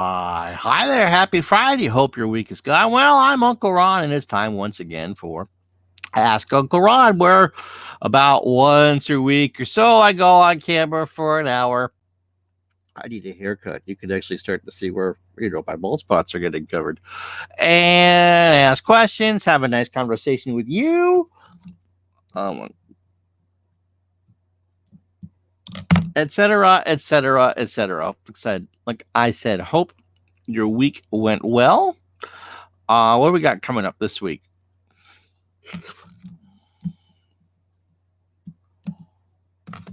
Hi there. Happy Friday. Hope your week is going well. I'm Uncle Ron, and it's time once again for Ask Uncle Ron, where about once a week or so I go on camera for an hour. I need a haircut. You can actually start to see where, my bald spots are getting covered. And ask questions, have a nice conversation with you. Etc., etc., etc. Like I said, hope your week went well. What do we got coming up this week?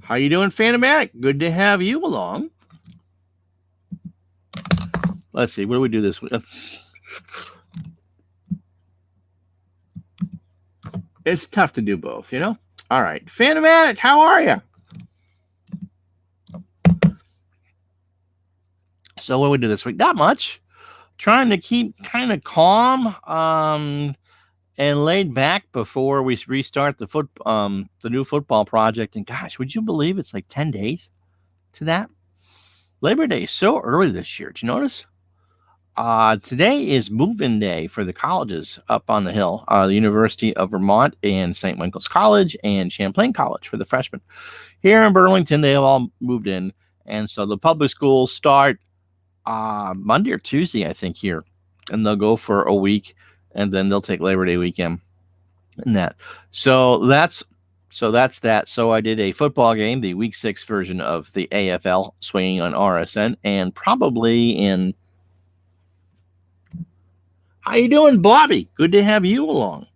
How you doing, Phantomatic? Good to have you along. Let's see. What do we do this week? It's tough to do both, All right. Phantomatic, how are you? So what do we do this week? Not much. Trying to keep kind of calm and laid back before we restart the new football project. And gosh, would you believe it's like 10 days to that? Labor Day is so early this year. Did you notice? Today is move-in day for the colleges up on the hill, the University of Vermont and St. Michael's College and Champlain College for the freshmen. Here in Burlington, they have all moved in. And so the public schools start Monday or Tuesday, I think, here. And they'll go for a week, and then they'll take Labor Day weekend and that. So that's that. So I did a football game, the Week 6 version of the AFL, swinging on RSN, and probably in... How you doing, Bobby? Good to have you along.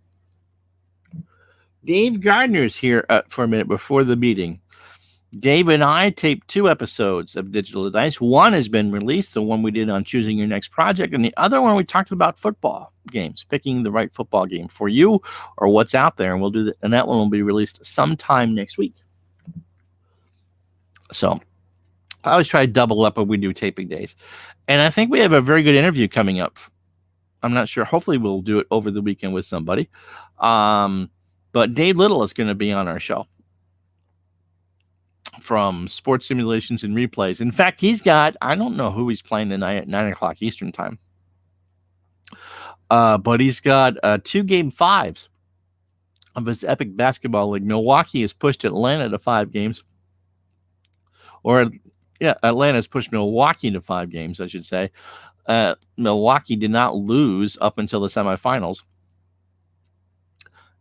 Dave Gardner's here for a minute before the meeting. Dave and I taped 2 episodes of Digital Dice. One has been released, the one we did on choosing your next project, and the other one we talked about football games, picking the right football game for you or what's out there, and we'll do that. And that one will be released sometime next week. So I always try to double up when we do taping days, and I think we have a very good interview coming up. I'm not sure. Hopefully, we'll do it over the weekend with somebody. But Dave Little is going to be on our show from Sports Simulations and Replays. In fact, he's got, I don't know who he's playing tonight at 9 o'clock Eastern time. But he's got 2 Game 5s of his Epic Basketball League. Milwaukee has pushed Atlanta to 5 games. Atlanta's pushed Milwaukee to 5 games, I should say. Milwaukee did not lose up until the semifinals.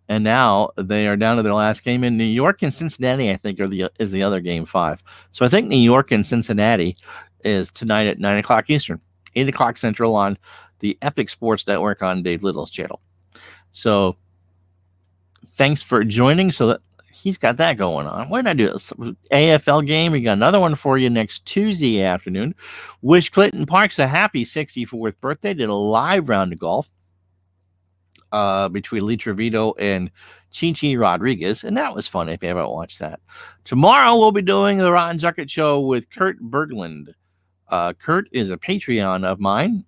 And now they are down to their last game. In New York and Cincinnati, I think, is the other Game 5. So I think New York and Cincinnati is tonight at 9 o'clock Eastern, 8 o'clock Central on the Epic Sports Network on Dave Little's channel. So thanks for joining. So that he's got that going on. What did I do? AFL game. We got another one for you next Tuesday afternoon. Wish Clinton Parks a happy 64th birthday. Did a live round of golf between Lee Trevino and Chichi Rodriguez, and that was fun if you haven't watched that. Tomorrow we'll be doing the Ron Juckett Show with Kurt Berglund. Kurt is a Patreon of mine.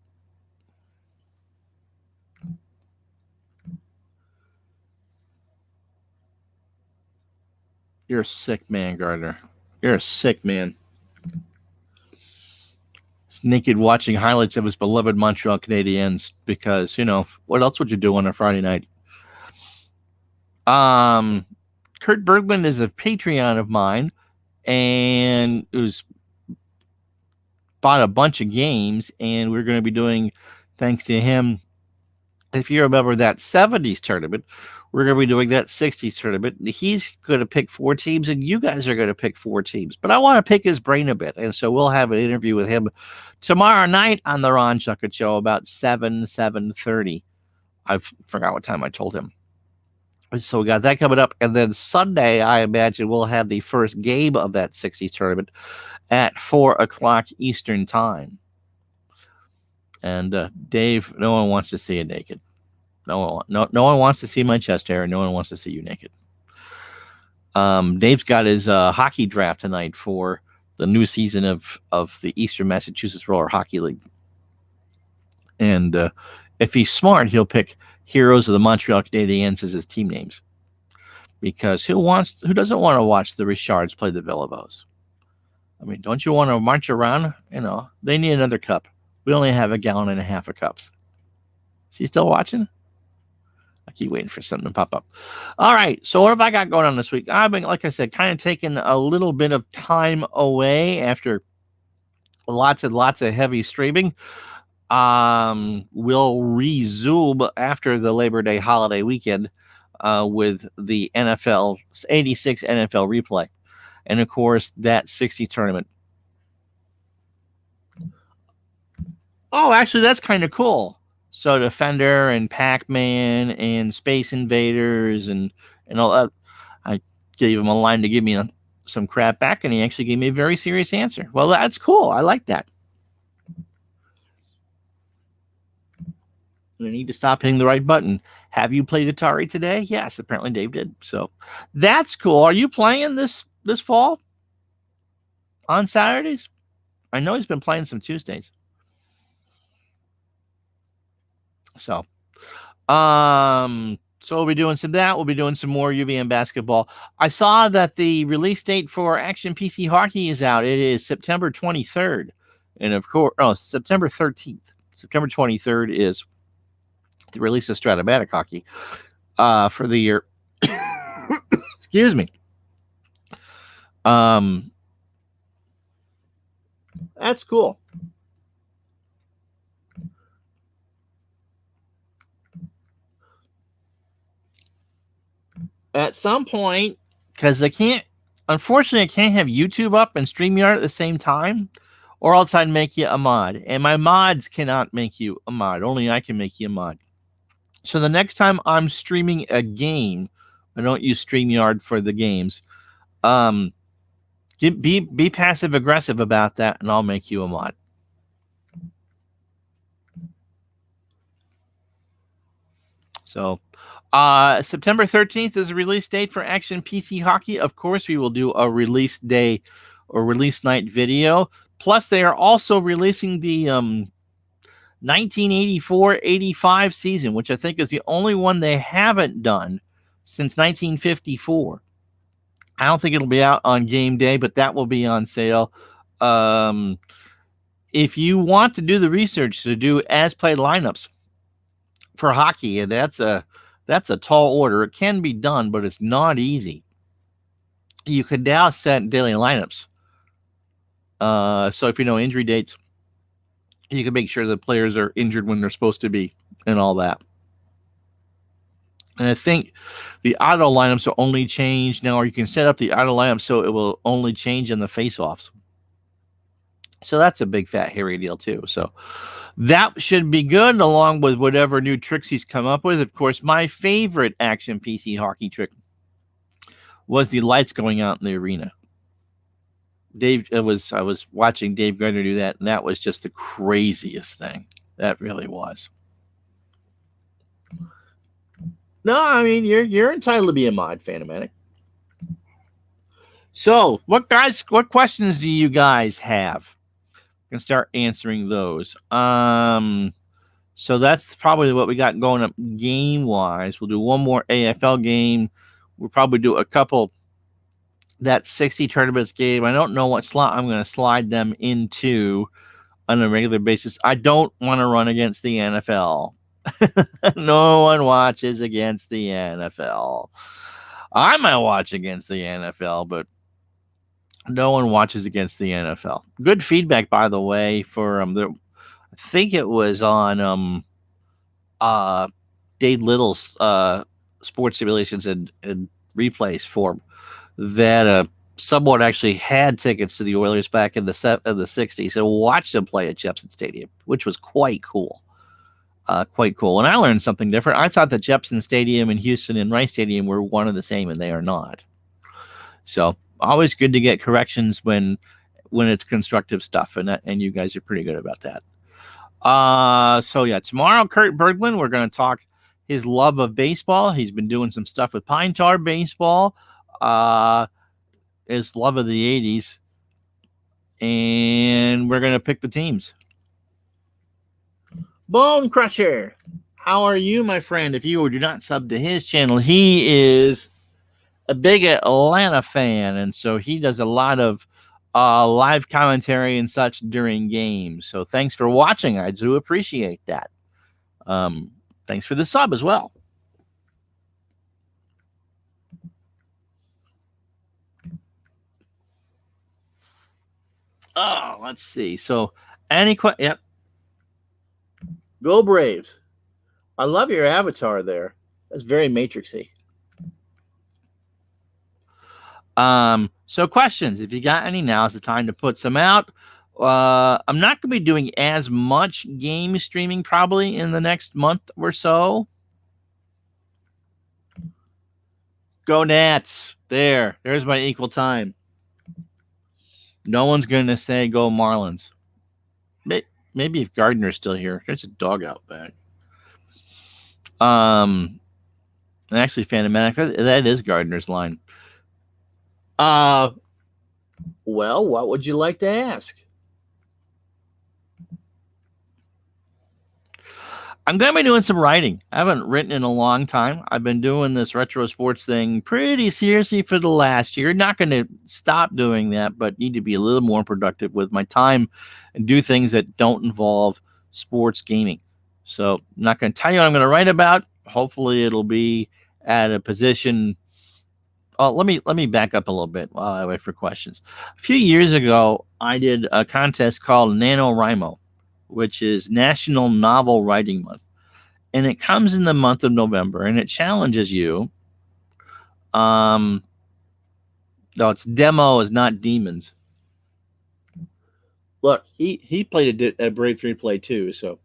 You're a sick man, Gardner. You're a sick man. He's naked watching highlights of his beloved Montreal Canadiens because, what else would you do on a Friday night? Kurt Berglund is a Patreon of mine and who's bought a bunch of games, and we're going to be doing, thanks to him, if you remember that 70s tournament, we're going to be doing that 60s tournament. He's going to pick 4 teams, and you guys are going to pick 4 teams. But I want to pick his brain a bit, and so we'll have an interview with him tomorrow night on the Ron Juckett Show about 7:30. I forgot what time I told him. So we got that coming up. And then Sunday, I imagine we'll have the first game of that 60s tournament at 4 o'clock Eastern time. And Dave, no one wants to see you naked. No one wants to see my chest hair. No one wants to see you naked. Dave's got his hockey draft tonight for the new season of the Eastern Massachusetts Roller Hockey League. And if he's smart, he'll pick Heroes of the Montreal Canadiens as his team names. Because who doesn't want to watch the Richards play the Villavos? I mean, don't you want to march around? They need another cup. We only have 1.5 gallons of cups. She still watching? I keep waiting for something to pop up. All right. So what have I got going on this week? I've been, like I said, kind of taking a little bit of time away after lots and lots of heavy streaming. We'll resume after the Labor Day holiday weekend with the NFL 86 NFL replay. And of course, that 60 tournament. Oh, actually, that's kind of cool. So Defender and Pac-Man and Space Invaders and all that. I gave him a line to give me some crap back, and he actually gave me a very serious answer. Well, that's cool. I like that. I need to stop hitting the right button. Have you played Atari today? Yes, apparently Dave did. So that's cool. Are you playing this fall on Saturdays? I know he's been playing some Tuesdays. So we'll be doing some of that. We'll be doing some more UVM basketball. I saw that the release date for Action PC Hockey is out. It is September 23rd. And of course, September 13th. September 23rd is the release of Stratomatic Hockey for the year. Excuse me. That's cool. At some point, because unfortunately, I can't have YouTube up and StreamYard at the same time, or else I'd make you a mod. And my mods cannot make you a mod. Only I can make you a mod. So the next time I'm streaming a game, I don't use StreamYard for the games. Be passive aggressive about that, and I'll make you a mod. So September 13th is a release date for Action PC Hockey. Of course, we will do a release day or release night video. Plus, they are also releasing the 1984-85 season, which I think is the only one they haven't done since 1954. I don't think it'll be out on game day, but that will be on sale. If you want to do the research to do as played lineups for hockey, and that's a tall order. It can be done, but it's not easy. You can now set daily lineups. So if you know injury dates, you can make sure the players are injured when they're supposed to be and all that. And I think the auto lineups will only change now, or you can set up the auto lineup so it will only change in the face-offs. So that's a big fat hairy deal too. So that should be good, along with whatever new tricks he's come up with. Of course, my favorite Action PC Hockey trick was the lights going out in the arena. I was watching Dave Gardner do that, and that was just the craziest thing. That really was. No, I mean you're entitled to be a mod, Phantomatic. So, what questions do you guys have? Gonna start answering those. So that's probably what we got going up game wise. We'll do one more AFL game. We'll probably do a couple that 60 tournaments game. I don't know what slot I'm going to slide them into on a regular basis. I don't want to run against the NFL. No one watches against the NFL. I might watch against the NFL, but no one watches against the NFL. Good feedback, by the way, for I think it was on Dave Little's sports simulations and replays form that someone actually had tickets to the Oilers back in the 60s and watched them play at Jepson Stadium, which was quite cool. Quite cool. And I learned something different. I thought that Jepson Stadium and Houston and Rice Stadium were one and the same, and they are not. So always good to get corrections when it's constructive stuff, and you guys are pretty good about that. So yeah, tomorrow, Kurt Berglund, we're going to talk his love of baseball. He's been doing some stuff with Pine Tar Baseball, his love of the 80s, and we're going to pick the teams. Bone Crusher, how are you, my friend? If you do not sub to his channel, he is a big Atlanta fan, and so he does a lot of live commentary and such during games. So thanks for watching. I do appreciate that. Thanks for the sub as well. Oh, let's see. So, any questions? Yep. Go Braves. I love your avatar there. That's very Matrixy. So questions. If you got any, now's the time to put some out. I'm not going to be doing as much game streaming probably in the next month or so. Go Nats. There's my equal time. No one's going to say go Marlins. Maybe if Gardner's still here. There's a dog out back. Actually, Phantom Manic, that is Gardner's line. Well, what would you like to ask? I'm going to be doing some writing. I haven't written in a long time. I've been doing this retro sports thing pretty seriously for the last year. Not going to stop doing that, but need to be a little more productive with my time and do things that don't involve sports gaming. So I'm not going to tell you what I'm going to write about. Hopefully it'll be at a position. Let me back up a little bit while I wait for questions. A few years ago, I did a contest called NaNoWriMo, which is National Novel Writing Month. And it comes in the month of November, and it challenges you. No, it's demos, not demons. Look, he played a Brave 3 play too, so.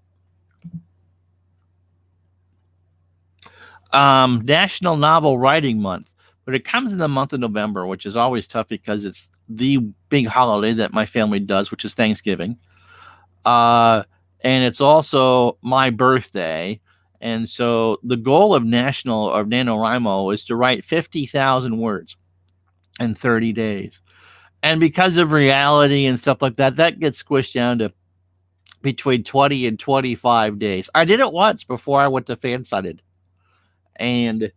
National Novel Writing Month. But it comes in the month of November, which is always tough because it's the big holiday that my family does, which is Thanksgiving. And it's also my birthday. And so the goal of NaNoWriMo is to write 50,000 words in 30 days. And because of reality and stuff like that, that gets squished down to between 20 and 25 days. I did it once before I went to Fansided. And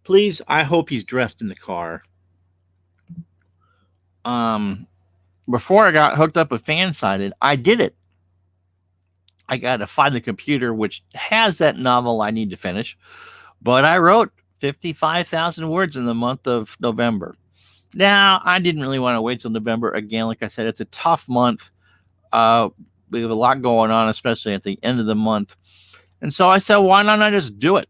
please, I hope he's dressed in the car. Before I got hooked up with Fansided, I did it. I got to find the computer which has that novel I need to finish. But I wrote 55,000 words in the month of November. Now, I didn't really want to wait till November. Again, like I said, it's a tough month. We have a lot going on, especially at the end of the month. And so I said, why not I just do it?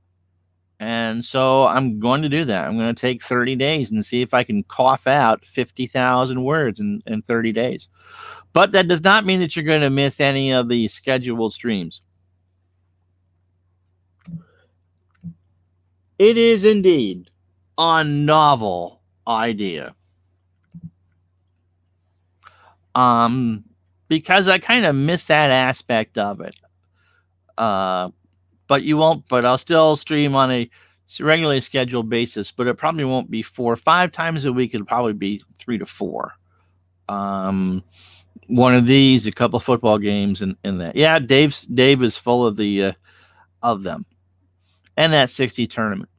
And so I'm going to do that. I'm going to take 30 days and see if I can cough out 50,000 words in 30 days. But that does not mean that you're going to miss any of the scheduled streams. It is indeed a novel idea. Because I kind of miss that aspect of it. But you won't. But I'll still stream on a regularly scheduled basis. But it probably won't be 4 or 5 times a week. It'll probably be 3 to 4. One of these, a couple of football games, and that. Yeah, Dave is full of them, and that 60 tournament.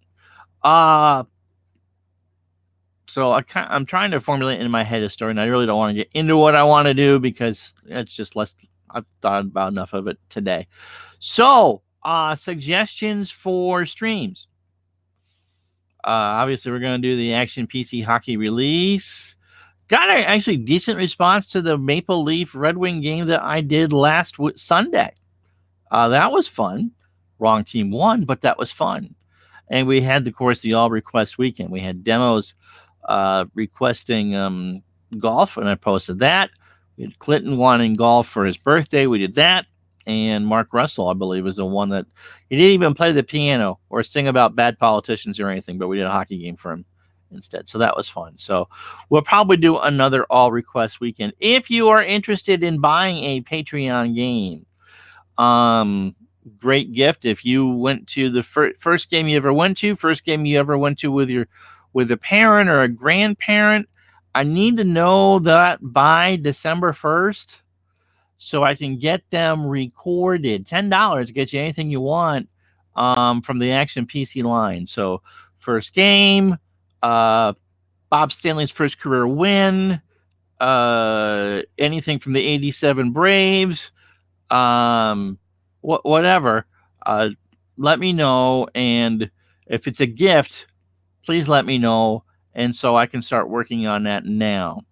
So I'm trying to formulate in my head a story, and I really don't want to get into what I want to do because it's just less. I've thought about enough of it today. So, suggestions for streams. Obviously, we're going to do the Action PC Hockey release. Got an actually decent response to the Maple Leaf Red Wing game that I did last Sunday. That was fun. Wrong team won, but that was fun. And we had, of course, the all request weekend. We had demos requesting golf, and I posted that. We had Clinton wanting golf for his birthday. We did that. And Mark Russell, I believe, is the one that he didn't even play the piano or sing about bad politicians or anything, but we did a hockey game for him instead. So that was fun. So we'll probably do another all request weekend. If you are interested in buying a Patreon game, great gift. If you went to the first game you ever went to with a parent or a grandparent, I need to know that by December 1st so I can get them recorded. $10 gets you anything you want from the Action PC line. So first game, Bob Stanley's first career win, anything from the 87 Braves, whatever. Let me know. And if it's a gift, please let me know. And so I can start working on that now.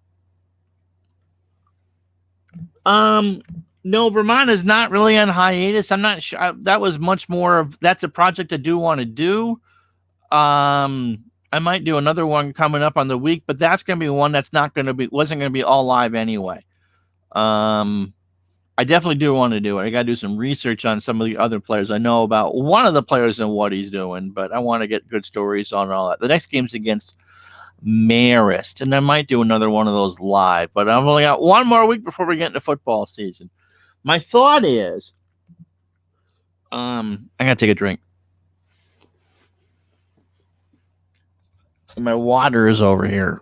No, Vermont is not really on hiatus. I'm not sure. That was much more of, that's a project I do want to do. I might do another one coming up on the week, but that's going to be one that's wasn't going to be all live anyway. I definitely do want to do it. I got to do some research on some of the other players. I know about one of the players and what he's doing, but I want to get good stories on all that. The next game's against Marist, and I might do another one of those live, but I've only got one more week before we get into football season. My thought is, I gotta take a drink. My water is over here.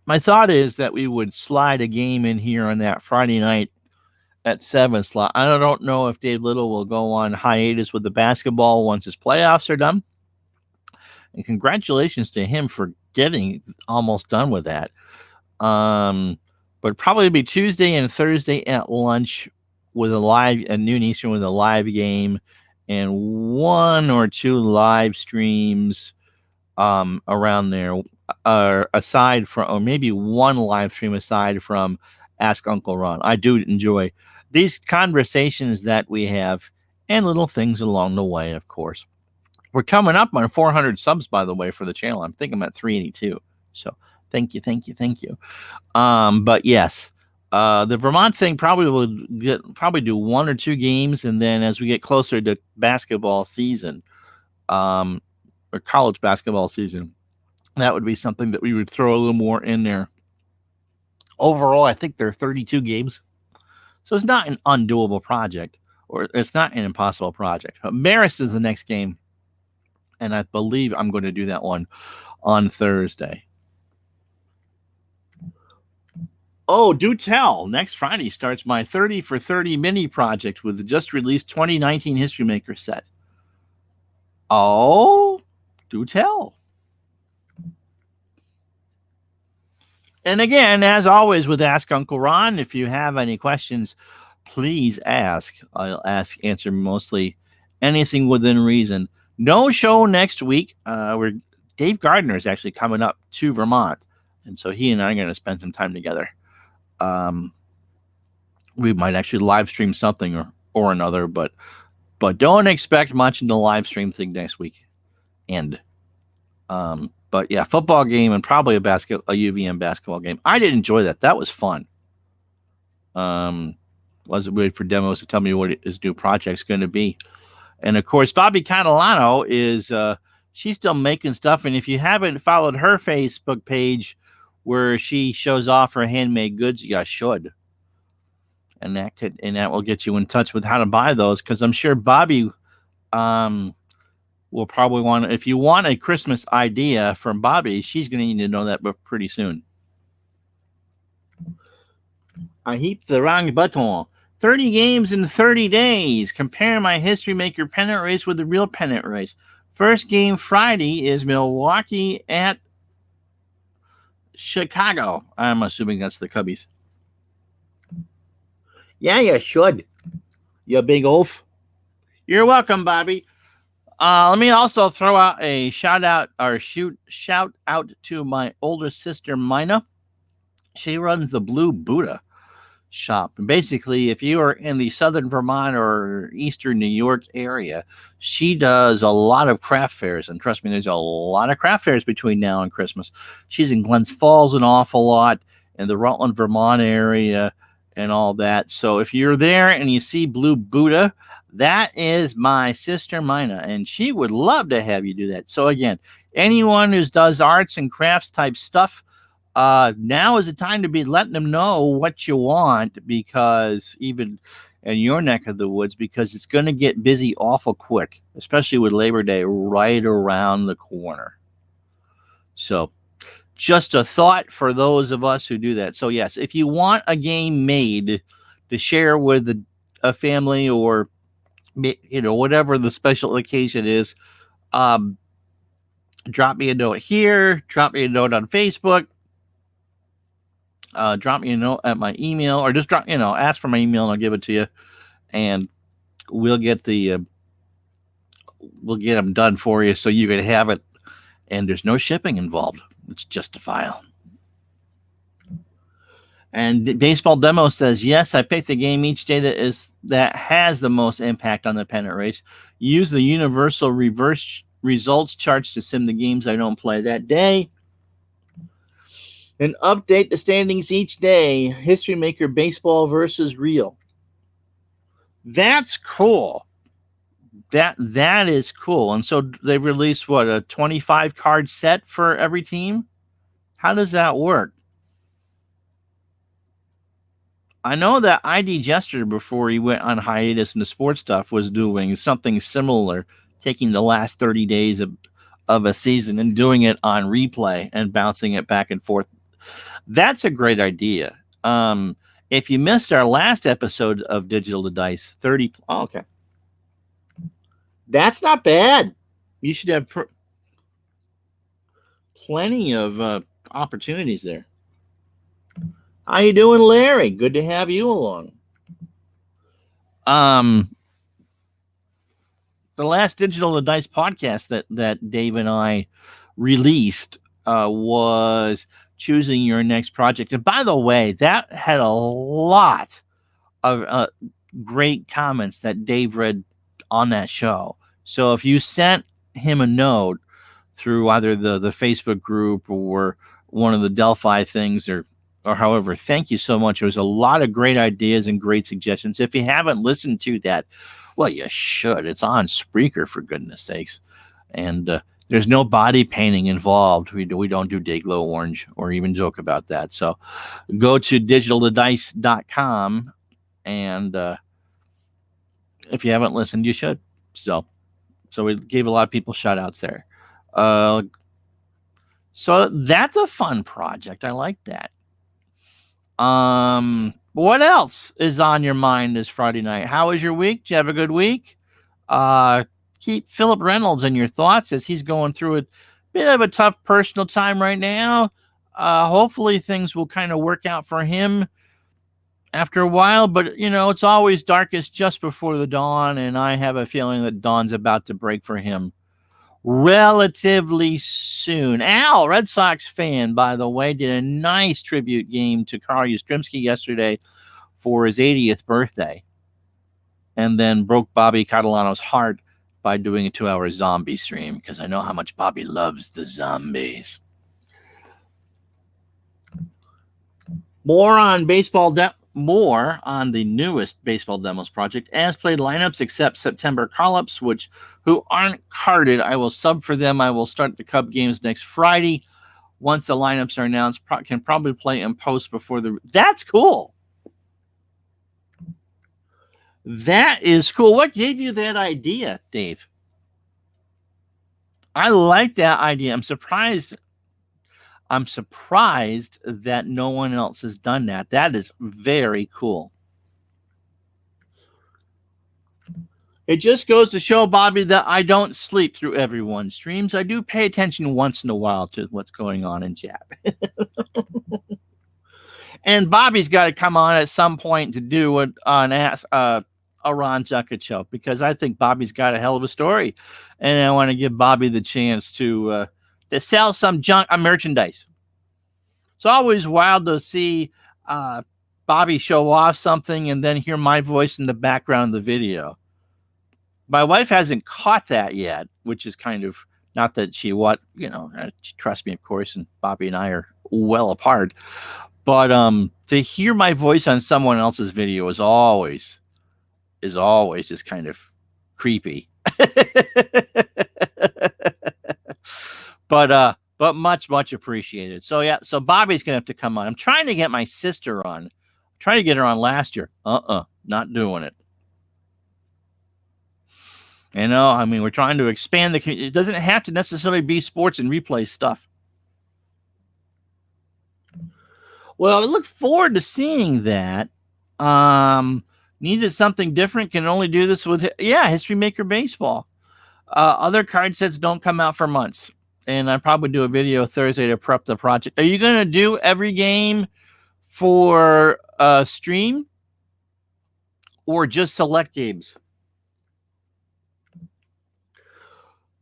My thought is that we would slide a game in here on that Friday night at 7 slot. I don't know if Dave Little will go on hiatus with the basketball once his playoffs are done. And congratulations to him for getting almost done with that. But probably be Tuesday and Thursday at lunch with a live at noon Eastern with a live game and one or two live streams around there. Aside from, or maybe one live stream aside from Ask Uncle Ron. I do enjoy these conversations that we have and little things along the way, of course. We're coming up on 400 subs, by the way, for the channel. I'm thinking I'm at 382. So thank you. But yes, the Vermont thing probably will do one or two games, and then as we get closer to basketball season, or college basketball season, that would be something that we would throw a little more in there. Overall, I think there are 32 games. So it's not an undoable project, or it's not an impossible project. But Marist is the next game, and I believe I'm going to do that one on Thursday. Oh, do tell. Next Friday starts my 30 for 30 mini project with the just released 2019 History Maker set. Oh, do tell. And again, as always with Ask Uncle Ron, if you have any questions, please ask. I'll answer mostly anything within reason. No show next week. Where Dave Gardner is actually coming up to Vermont, and so he and I are going to spend some time together. We might actually live stream something or another, but don't expect much in the live stream thing next week. But yeah, football game and probably a UVM basketball game. I did enjoy that. That was fun. Wasn't waiting for demos to tell me what his new project's going to be. And of course, Bobby Catalano is she's still making stuff. And if you haven't followed her Facebook page where she shows off her handmade goods, you should. And that will get you in touch with how to buy those, because I'm sure Bobby will probably want, if you want a Christmas idea from Bobby, she's going to need to know that pretty soon. I heaped the wrong button. 30 games in 30 days. Compare my History Maker pennant race with the real pennant race. First game Friday is Milwaukee at Chicago. I'm assuming that's the Cubbies. Yeah, you should. You big oaf. You're welcome, Bobby. Let me also throw out a shout out to my older sister, Mina. She runs the Blue Buddha shop. And basically, if you are in the southern Vermont or eastern New York area, she does a lot of craft fairs. And trust me, there's a lot of craft fairs between now and Christmas. She's in Glens Falls an awful lot, in the Rutland, Vermont area, and all that. So if you're there and you see Blue Buddha, that is my sister Mina, and she would love to have you do that. So again, anyone who does arts and crafts type stuff, now is the time to be letting them know what you want, because even in your neck of the woods, because it's going to get busy awful quick, especially with Labor Day right around the corner. So just a thought for those of us who do that. So yes, if you want a game made, to share with a family or whatever the special occasion is. Drop me a note here. Drop me a note on Facebook. Drop me a note at my email, or just ask for my email and I'll give it to you, and we'll get them done for you so you can have it, and there's no shipping involved. It's just a file. And Baseball Demo says, yes, I pick the game each day that has the most impact on the pennant race. Use the universal reverse results charts to sim the games I don't play that day. And update the standings each day. History Maker Baseball versus Real. That's cool. That is cool. And so they released a 25 card set for every team? How does that work? I know that ID Jester, before he went on hiatus into sports stuff, was doing something similar, taking the last 30 days of a season and doing it on replay and bouncing it back and forth. That's a great idea. If you missed our last episode of Digital to Dice, 30. Oh, okay. That's not bad. You should have plenty of opportunities there. How you doing, Larry? Good to have you along. The last Digital to Dice podcast that Dave and I released was choosing your next project. And by the way, that had a lot of great comments that Dave read on that show. So if you sent him a note through either the Facebook group or one of the Delphi things or however, thank you so much. There was a lot of great ideas and great suggestions. If you haven't listened to that, well, you should. It's on Spreaker, for goodness sakes. And there's no body painting involved. We don't do Dayglow Orange or even joke about that. So go to digitaltodice.com, and if you haven't listened, you should. So we gave a lot of people shout outs there. So that's a fun project. I like that. What else is on your mind this Friday night? How was your week? Did you have a good week? Keep Philip Reynolds in your thoughts as he's going through a bit of a tough personal time right now. Hopefully things will kind of work out for him after a while, but it's always darkest just before the dawn, and I have a feeling that dawn's about to break for him relatively soon. Al, Red Sox fan, by the way, did a nice tribute game to Carl Yastrzemski yesterday for his 80th birthday, and then broke Bobby Catalano's heart by doing a 2-hour zombie stream, because I know how much Bobby loves the zombies. More on the newest Baseball Demos project. As played lineups except September call-ups, who aren't carded. I will sub for them. I will start the Cub games next Friday. Once the lineups are announced, can probably play in post before That's cool. That is cool. What gave you that idea, Dave? I like that idea. I'm surprised that no one else has done that. That is very cool. It just goes to show, Bobby, that I don't sleep through everyone's streams. I do pay attention once in a while to what's going on in chat. And Bobby's got to come on at some point to do a Ron Juckett show, because I think Bobby's got a hell of a story, and I want to give Bobby the chance to sell some merchandise. It's always wild to see Bobby show off something and then hear my voice in the background of the video. My wife hasn't caught that yet, which is kind of, not that she trusts me, of course, and Bobby and I are well apart. But to hear my voice on someone else's video is always just kind of creepy. But much appreciated. So yeah, so Bobby's gonna have to come on. I'm trying to get my sister on. Trying to get her on last year. Not doing it. We're trying to expand the community. It doesn't have to necessarily be sports and replay stuff. Well, I look forward to seeing that. Needed something different. Can only do this with History Maker Baseball. Other card sets don't come out for months, and I probably do a video Thursday to prep the project. Are you gonna do every game for stream or just select games?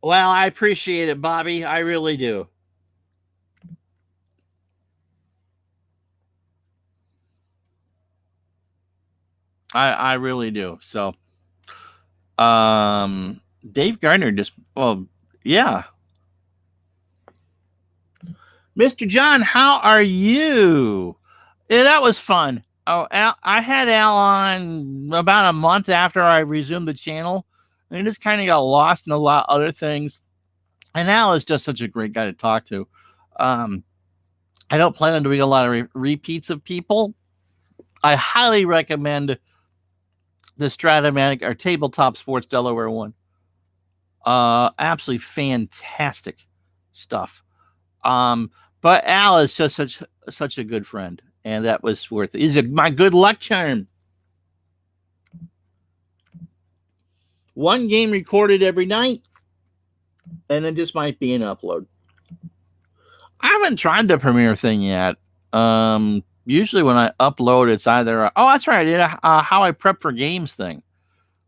Well, I appreciate it, Bobby. I really do. I really do. So, Dave Gardner just, yeah. Mr. John, how are you? Yeah, that was fun. Oh, Al, I had Al on about a month after I resumed the channel, and I just kind of got lost in a lot of other things. And Al is just such a great guy to talk to. I don't plan on doing a lot of repeats of people. I highly recommend the Stratomatic or Tabletop Sports Delaware one. Absolutely fantastic stuff. But Al is just such a good friend, and that was worth it. He's my good luck charm. One game recorded every night, and it just might be an upload. I haven't tried the Premiere thing yet. Usually when I upload, it's either that's right, I did a how I prep for games thing,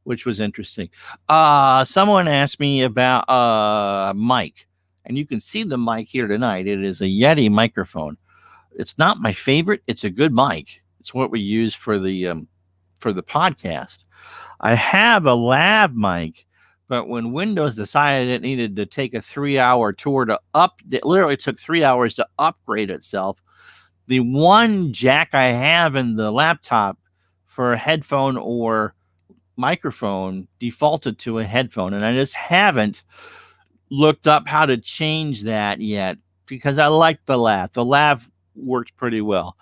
which was interesting. Someone asked me about mic, and you can see the mic here tonight. It is a Yeti microphone. It's not my favorite. It's a good mic. It's what we use for the podcast. I have a lav mic, but when Windows decided it needed to take a 3-hour tour it literally took 3 hours to upgrade itself. The one jack I have in the laptop for a headphone or microphone defaulted to a headphone, and I just haven't looked up how to change that yet because I like the lav. The lav works pretty well.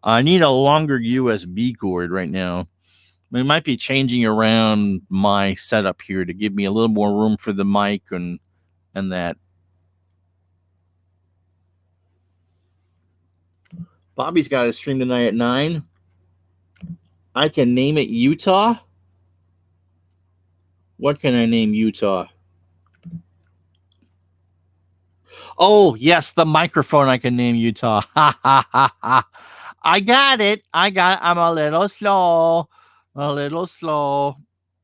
I need a longer USB cord right now. We might be changing around my setup here to give me a little more room for the mic and that. Bobby's got a stream tonight at 9. I can name it Utah. What can I name Utah? Oh, yes, the microphone I can name Utah. Ha, ha, ha, ha. I got it. I'm a little slow.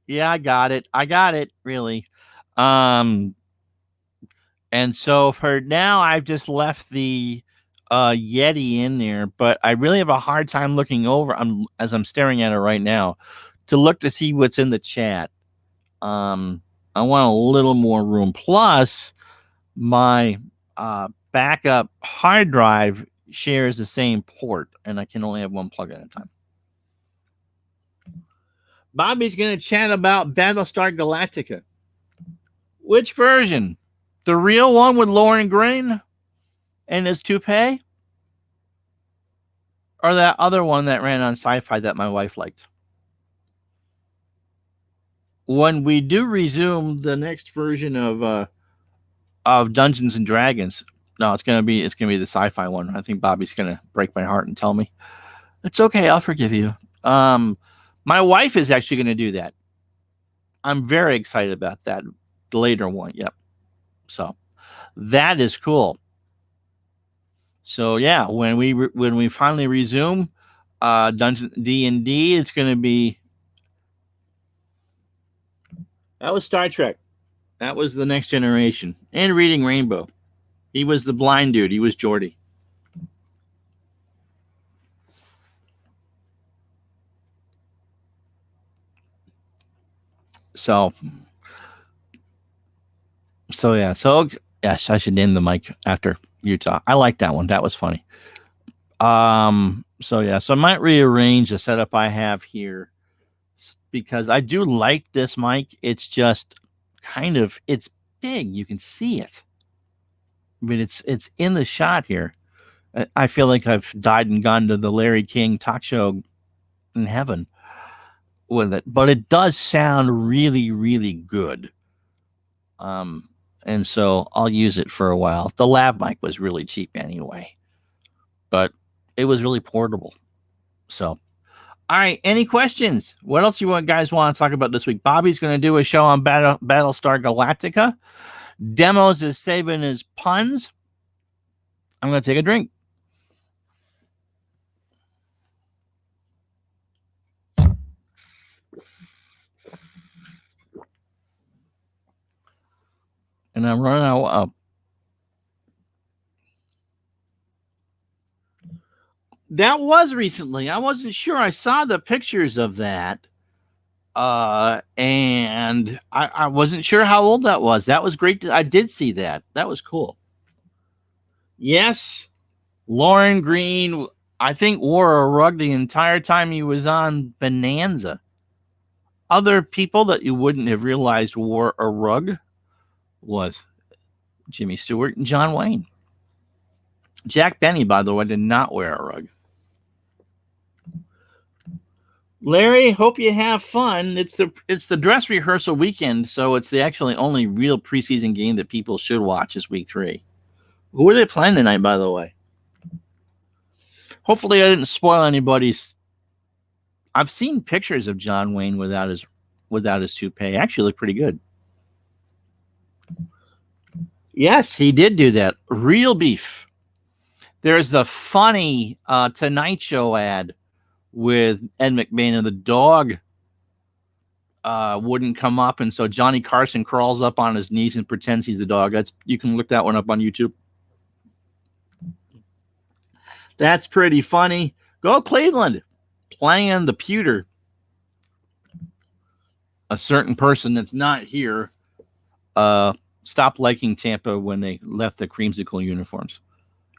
Yeah, I got it, really. And so for now, I've just left the Yeti in there, but I really have a hard time looking over as I'm staring at it right now to look to see what's in the chat. I want a little more room. Plus, my backup hard drive shares the same port, and I can only have one plug at a time. Bobby's going to chat about Battlestar Galactica. Which version? The real one with Lauren Green and his toupee? Or that other one that ran on Sci-Fi that my wife liked? When we do resume the next version of Dungeons and Dragons, no, it's gonna be the Sci-Fi one. I think Bobby's gonna break my heart and tell me it's okay. I'll forgive you. My wife is actually gonna do that. I'm very excited about that. The later one, yep. So that is cool. So yeah, when we finally resume Dungeon D&D, it's gonna be. That was Star Trek. That was the Next Generation. And Reading Rainbow. He was the blind dude. He was Geordi. So yeah. So yes, I should name the mic after Utah. I like that one. That was funny. So yeah. So I might rearrange the setup I have here because I do like this mic. It's just it's big. You can see it. I mean, it's in the shot here. I feel like I've died and gone to the Larry King talk show in heaven with it, but it does sound really, really good. And so I'll use it for a while. The lav mic was really cheap anyway, but it was really portable. So, All right. Any questions? What else you guys want to talk about this week? Bobby's going to do a show on Battlestar Galactica. Demos is saving his puns. I'm going to take a drink. And I'm running out of. That was recently. I wasn't sure. I saw the pictures of that. And I wasn't sure how old that was. That was great. I did see that. That was cool. Yes. Lauren Green, I think, wore a rug the entire time he was on Bonanza. Other people that you wouldn't have realized wore a rug was Jimmy Stewart and John Wayne. Jack Benny, by the way, did not wear a rug. Larry, hope you have fun. It's the dress rehearsal weekend, so it's the actually only real preseason game that people should watch is week 3. Who are they playing tonight, by the way? Hopefully I didn't spoil anybody's. I've seen pictures of John Wayne without his toupee. Actually look pretty good. Yes, he did do that. Real beef. There's the funny Tonight Show ad with Ed McMahon, and the dog wouldn't come up, and so Johnny Carson crawls up on his knees and pretends he's a dog. You can look that one up on YouTube. That's pretty funny. Go Cleveland. Playing the pewter. A certain person that's not here stopped liking Tampa when they left the creamsicle uniforms.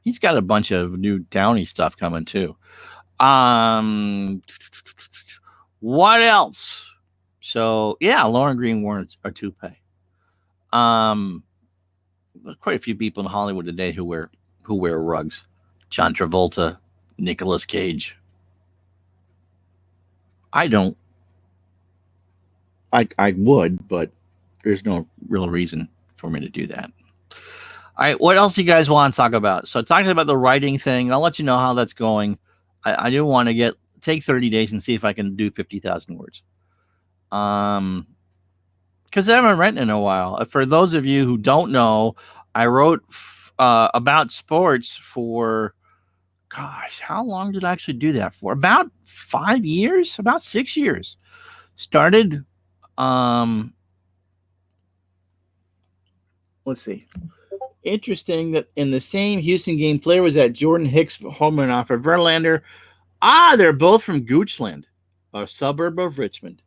He's got a bunch of new Downey stuff coming too. What else? So yeah, Lauren Green wore a toupee. Quite a few people in Hollywood today who wear rugs. John Travolta, Nicolas Cage. I don't. I would, but there's no real reason for me to do that. All right, what else you guys want to talk about? So talking about the writing thing, I'll let you know how that's going. I do want to take 30 days and see if I can do 50,000 words. Because I haven't written in a while. For those of you who don't know, I wrote about sports for, gosh, how long did I actually do that for? About 5 years, about 6 years. Started, let's see. Interesting that in the same Houston game, Flair was at Jordan Hicks home run off of Verlander. They're both from Goochland, a suburb of Richmond.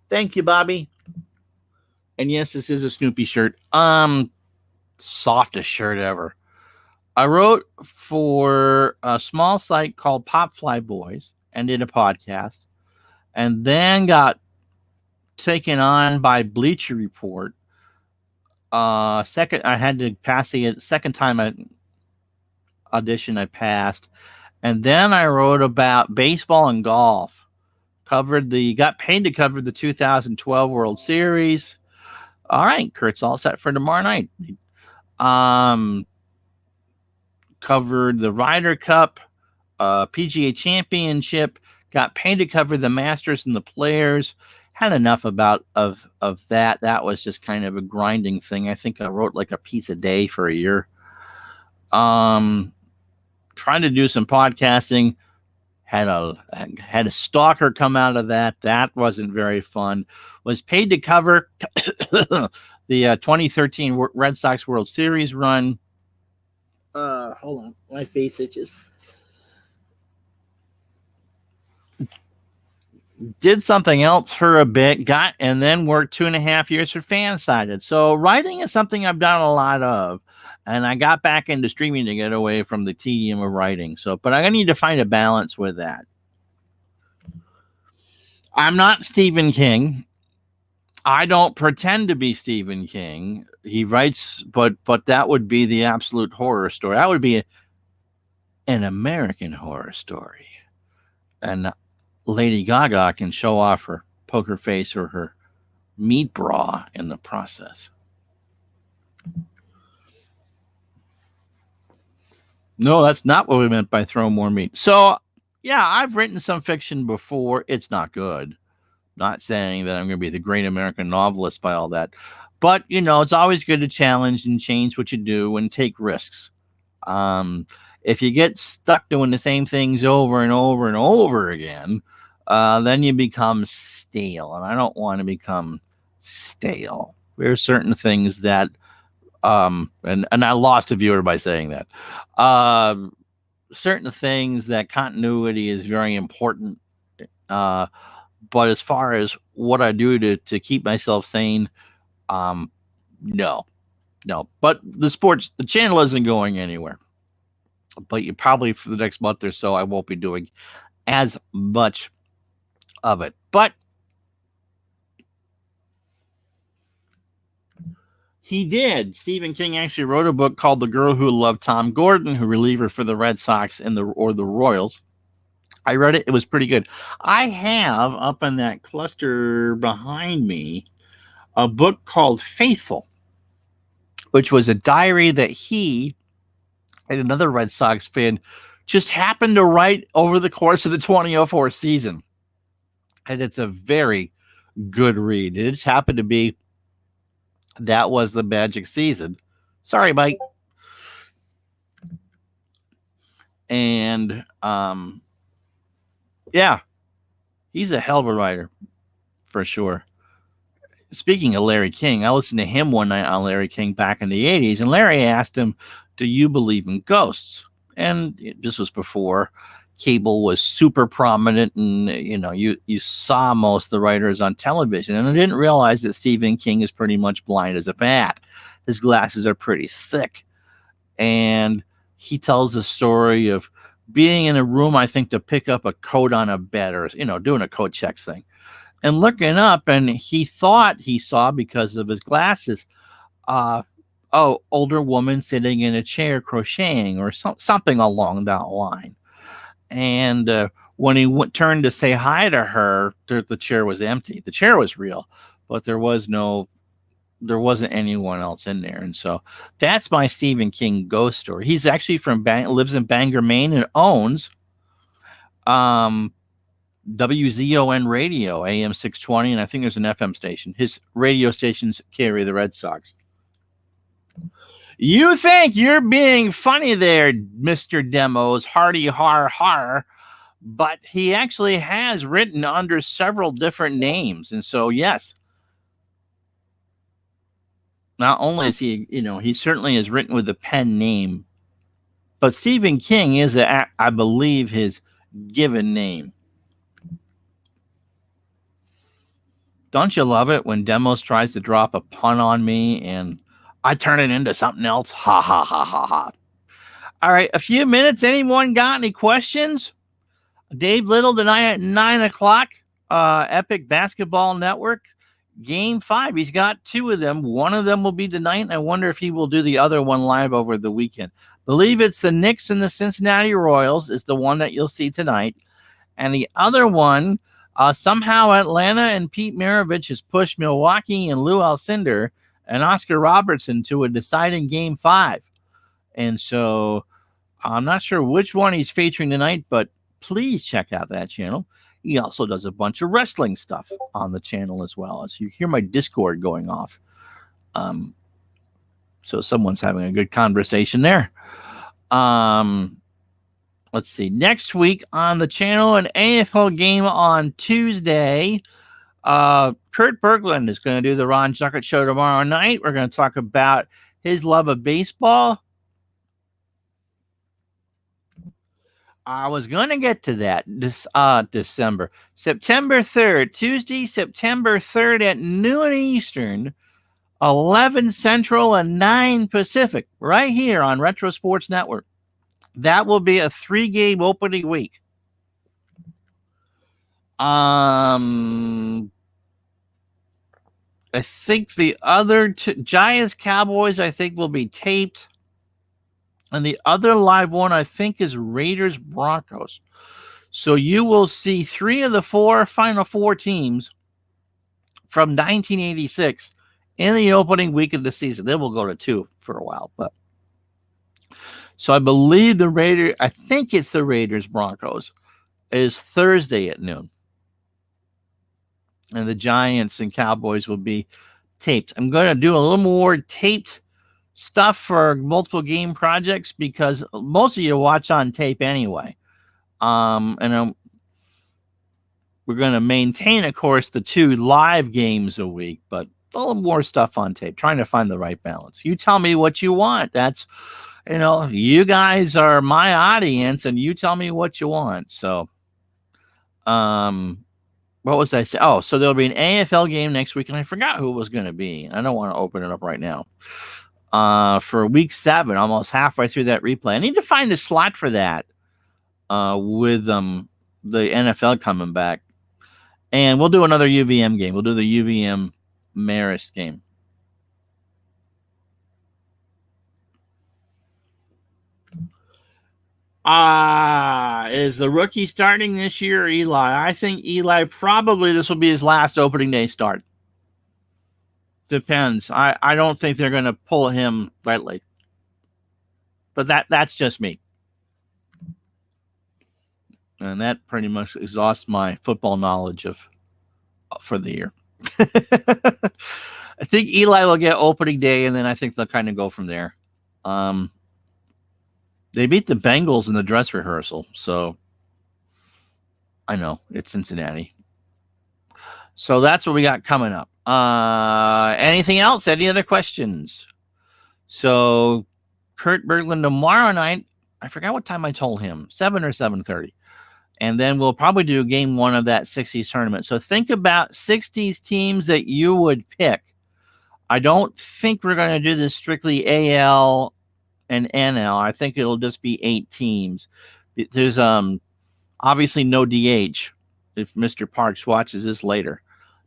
Thank you, Bobby. And yes, this is a Snoopy shirt. Softest shirt ever. I wrote for a small site called Pop Fly Boys and did a podcast, and then got taken on by Bleacher Report. I had to pass the second time I passed, and then I wrote about baseball and golf. Got paid to cover the 2012 World Series. All right, Kurt's all set for tomorrow night. Covered the Ryder Cup, PGA Championship. Got paid to cover the Masters and the Players. Had enough of that. That was just kind of a grinding thing. I think I wrote like a piece a day for a year. Trying to do some podcasting. Had a stalker come out of that. That wasn't very fun. Was paid to cover the 2013 Red Sox World Series run. Hold on, my face itches. Did something else for a bit, and then worked 2.5 years for Fansided. So writing is something I've done a lot of, and I got back into streaming to get away from the tedium of writing. But I need to find a balance with that. I'm not Stephen King. I don't pretend to be Stephen King. He writes, but that would be the absolute horror story. That would be an American horror story. And Lady Gaga can show off her poker face or her meat bra in the process. No, that's not what we meant by throw more meat. So Yeah, I've written some fiction before. It's not good. Not saying that I'm going to be the great American novelist by all that. But, it's always good to challenge and change what you do and take risks. If you get stuck doing the same things over and over and over again, then you become stale. And I don't want to become stale. There are certain things that, and I lost a viewer by saying that. Certain things that continuity is very important. But as far as what I do to keep myself sane, no. But the channel isn't going anywhere. But you probably for the next month or so, I won't be doing as much of it. But he did. Stephen King actually wrote a book called The Girl Who Loved Tom Gordon, who reliever for the Red Sox or the Royals. I read it. It was pretty good. I have up in that cluster behind me a book called Faithful, which was a diary that he and another Red Sox fan just happened to write over the course of the 2004 season. And it's a very good read. It just happened to be that was the magic season. Sorry, Mike. And yeah, he's a hell of a writer for sure. Speaking of Larry King, I listened to him one night on Larry King back in the 80s, and Larry asked him, "Do you believe in ghosts?" And this was before cable was super prominent, and you saw most of the writers on television. And I didn't realize that Stephen King is pretty much blind as a bat. His glasses are pretty thick, and he tells the story of being in a room, I think, to pick up a coat on a bed, or doing a coat check thing, and looking up, and he thought he saw, because of his glasses, older woman sitting in a chair crocheting or something along that line. And when he turned to say hi to her, the chair was empty. The chair was real, but there wasn't anyone else in there. And so that's my Stephen King ghost story. He's actually lives in Bangor, Maine, and owns WZON Radio, AM 620, and I think there's an FM station. His radio stations carry the Red Sox. You think you're being funny there, Mr. Demos, hardy har har, but he actually has written under several different names. And so, yes, not only is he, he certainly has written with a pen name, but Stephen King is, I believe, his given name. Don't you love it when Demos tries to drop a pun on me and I turn it into something else? Ha, ha, ha, ha, ha. All right, a few minutes. Anyone got any questions? Dave Little tonight at 9 o'clock, Epic Basketball Network, Game 5. He's got 2 of them. One of them will be tonight, and I wonder if he will do the other one live over the weekend. Believe it's the Knicks and the Cincinnati Royals is the one that you'll see tonight. And the other one, somehow Atlanta and Pete Maravich has pushed Milwaukee and Lou Alcindor and Oscar Robertson to a deciding Game 5. And so I'm not sure which one he's featuring tonight, but please check out that channel. He also does a bunch of wrestling stuff on the channel as well. As you hear my Discord going off. So someone's having a good conversation there. Let's see. Next week on the channel, an AFL game on Tuesday. Kurt Berglund is going to do the Ron Zuckert show tomorrow night. We're going to talk about his love of baseball. I was going to get to that this December. September 3rd, Tuesday, September 3rd at noon Eastern, 11 Central and 9 Pacific, right here on Retro Sports Network. That will be a 3-game opening week. I think the other Giants Cowboys, I think, will be taped. And the other live one, I think, is Raiders Broncos. So you will see 3 of the 4 Final Four teams from 1986 in the opening week of the season. Then we'll go to 2 for a while. But so I believe I think it's the Raiders Broncos is Thursday at noon. And the Giants and Cowboys will be taped. I'm going to do a little more taped stuff for multiple game projects because most of you watch on tape anyway. And we're going to maintain, of course, the 2 live games a week, but a little more stuff on tape, trying to find the right balance. You tell me what you want. That's, you guys are my audience, and you tell me what you want. So, what was I saying? Oh, so there'll be an AFL game next week, and I forgot who it was going to be. I don't want to open it up right now. For week 7, almost halfway through that replay. I need to find a slot for that with the NFL coming back. And we'll do another UVM game. We'll do the UVM Marist game. Is the rookie starting this year or Eli? I think Eli probably this will be his last opening day start. Depends. I don't think they're going to pull him lightly. But that's just me. And that pretty much exhausts my football knowledge for the year. I think Eli will get opening day, and then I think they'll kind of go from there. They beat the Bengals in the dress rehearsal, so I know it's Cincinnati. So that's what we got coming up. Anything else? Any other questions? So Kurt Berglund tomorrow night. I forgot what time I told him, 7 or 7:30. And then we'll probably do game 1 of that 60s tournament. So think about 60s teams that you would pick. I don't think we're going to do this strictly AL and NL. I think it'll just be 8 teams. There's obviously no DH if Mr. Parks watches this later,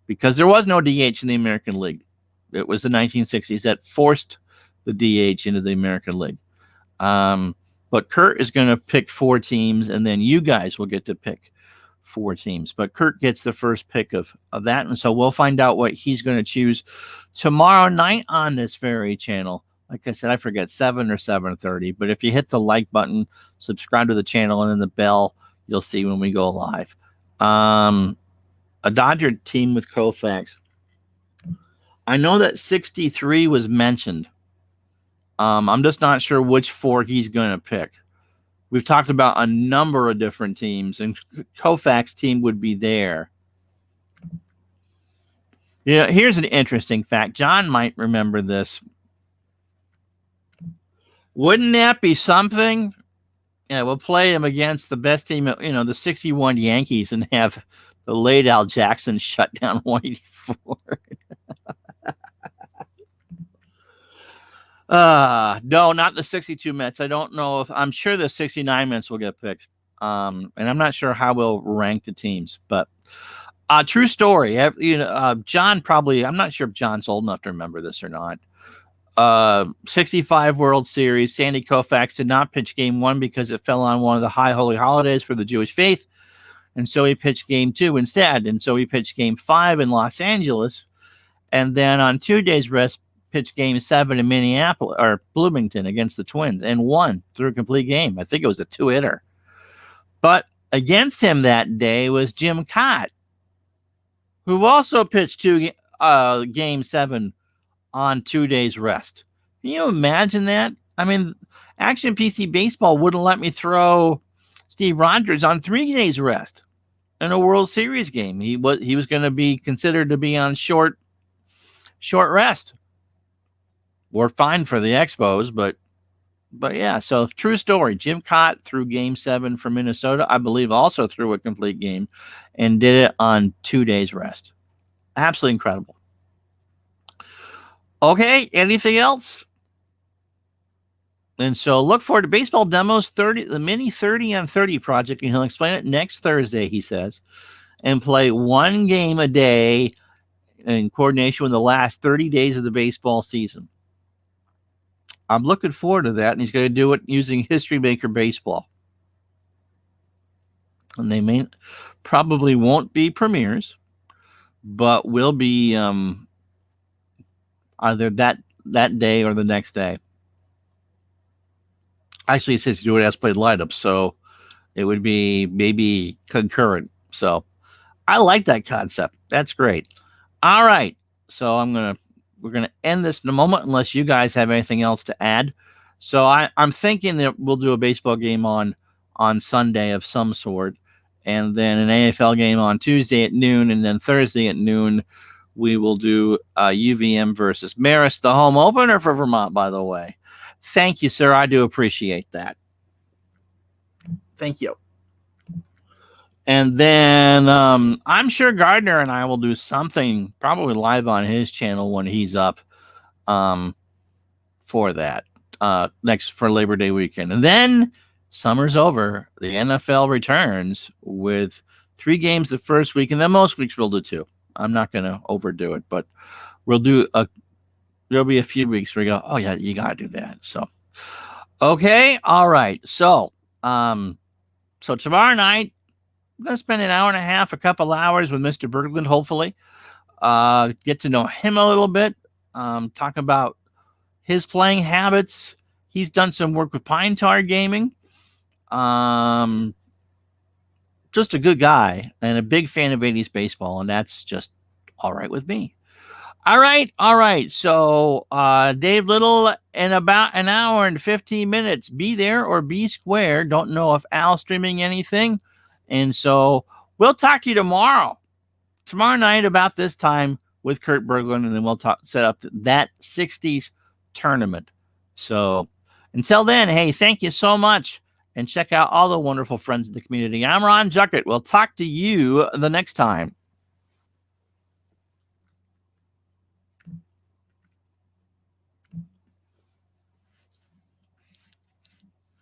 because there was no DH in the American League. It was the 1960s that forced the DH into the American League. But Kurt is going to pick 4 teams, and then you guys will get to pick 4 teams. But Kurt gets the first pick of that, and so we'll find out what he's going to choose tomorrow night on this very channel. Like I said, I forget, 7 or 7:30. But if you hit the like button, subscribe to the channel, and then the bell, you'll see when we go live. A Dodger team with Koufax. I know that 63 was mentioned. I'm just not sure which 4 he's going to pick. We've talked about a number of different teams, and Koufax team would be there. Yeah, here's an interesting fact. John might remember this. Wouldn't that be something? Yeah, we'll play him against the best team, the 61 Yankees, and have the late Al Jackson shut down 184. No, not the 62 Mets. I don't know I'm sure the 69 Mets will get picked. And I'm not sure how we'll rank the teams, but true story. John probably, I'm not sure if John's old enough to remember this or not. 65 World Series, Sandy Koufax did not pitch game 1 because it fell on one of the high holy holidays for the Jewish faith. And so he pitched game 2 instead. And so he pitched game 5 in Los Angeles. And then on 2 days rest, pitched game 7 in Minneapolis or Bloomington against the Twins and won through a complete game. I think it was a 2-hitter. But against him that day was Jim Cott, who also pitched game 7 on 2 days rest. Can you imagine that? I mean, Action PC Baseball wouldn't let me throw Steve Rogers on 3 days rest in a World Series game. He was going to be considered to be on short rest. We're fine for the Expos, but yeah, so true story. Jim Cott threw game 7 for Minnesota, I believe also threw a complete game and did it on 2 days rest. Absolutely incredible. Okay, anything else? And so look forward to Baseball Demos 30, the mini 30 on 30 project, and he'll explain it next Thursday, he says, and play 1 game a day in coordination with the last 30 days of the baseball season. I'm looking forward to that, and he's going to do it using History Maker Baseball. And they probably won't be premieres, but will be either that day or the next day. Actually, it says do it as played lineup, so It would be maybe concurrent. So I like that concept. That's great. All right. So we're gonna end this in a moment unless you guys have anything else to add. So I'm thinking that we'll do a baseball game on Sunday of some sort, and then an AFL game on Tuesday at noon, and then Thursday at noon we will do UVM versus Marist, the home opener for Vermont, by the way. Thank you, sir. I do appreciate that. Thank you. And then I'm sure Gardner and I will do something probably live on his channel when he's up for that next for Labor Day weekend. And then summer's over. The NFL returns with 3 games the first week, and then most weeks we'll do 2. I'm not going to overdo it, but we'll do there'll be a few weeks where you go, oh yeah, you got to do that. So, okay. All right. So, so tomorrow night, I'm going to spend an hour and a half, a couple hours with Mr. Berglund, hopefully. Get to know him a little bit. Talk about his playing habits. He's done some work with Pine Tar Gaming. Just a good guy and a big fan of 80s baseball, and that's just all right with me. All right. So, Dave Little, in about an hour and 15 minutes, be there or be square. Don't know if Al's streaming anything. And so we'll talk to you tomorrow night about this time with Kurt Berglund, and then we'll set up that 60s tournament. So until then, hey, thank you so much, and check out all the wonderful friends of the community. I'm Ron Juckett. We'll talk to you the next time.